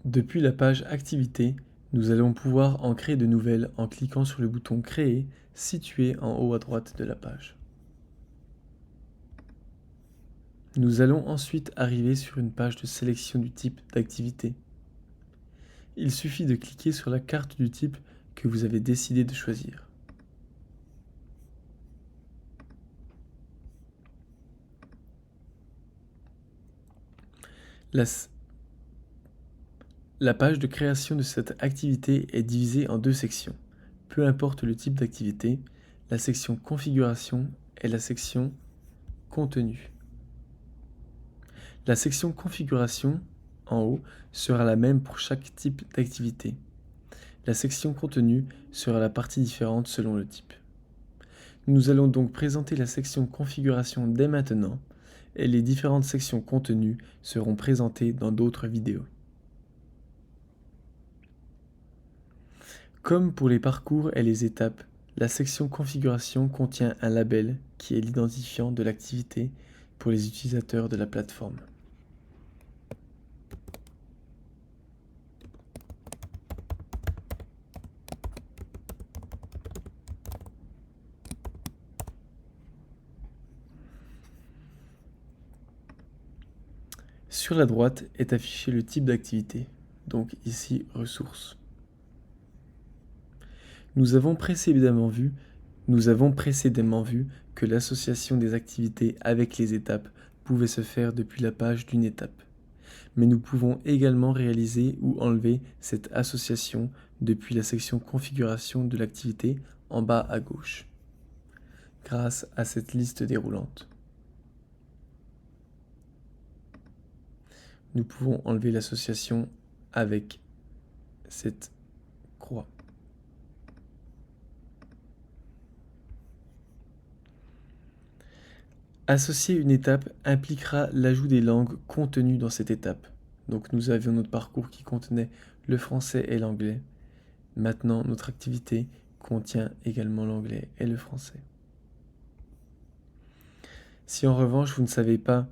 Depuis la page Activités, nous allons pouvoir en créer de nouvelles en cliquant sur le bouton Créer situé en haut à droite de la page. Nous allons ensuite arriver sur une page de sélection du type d'activité. Il suffit de cliquer sur la carte du type que vous avez décidé de choisir. La page de création de cette activité est divisée en deux sections. Peu importe le type d'activité, la section Configuration et la section Contenu. La section Configuration, en haut, sera la même pour chaque type d'activité. La section Contenu sera la partie différente selon le type. Nous allons donc présenter la section Configuration dès maintenant, et les différentes sections Contenu seront présentées dans d'autres vidéos. Comme pour les parcours et les étapes, la section Configuration contient un label qui est l'identifiant de l'activité pour les utilisateurs de la plateforme. Sur la droite est affiché le type d'activité, donc ici ressources. Nous avons précédemment vu que l'association des activités avec les étapes pouvait se faire depuis la page d'une étape. Mais nous pouvons également réaliser ou enlever cette association depuis la section Configuration de l'activité en bas à gauche, grâce à cette liste déroulante. Nous pouvons enlever l'association avec cette croix. Associer une étape impliquera l'ajout des langues contenues dans cette étape. Donc nous avions notre parcours qui contenait le français et l'anglais. Maintenant, notre activité contient également l'anglais et le français. Si en revanche vous ne savez pas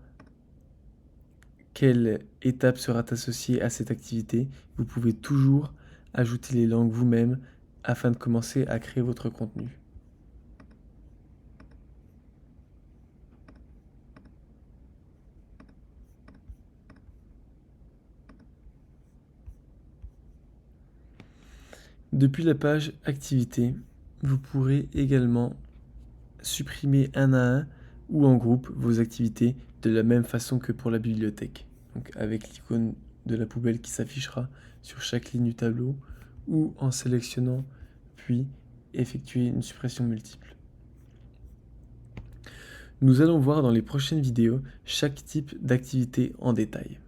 quelle étape sera associée à cette activité, vous pouvez toujours ajouter les langues vous-même afin de commencer à créer votre contenu. Depuis la page Activités, vous pourrez également supprimer un à un ou en groupe vos activités de la même façon que pour la bibliothèque. Donc avec l'icône de la poubelle qui s'affichera sur chaque ligne du tableau ou en sélectionnant puis effectuer une suppression multiple. Nous allons voir dans les prochaines vidéos chaque type d'activité en détail.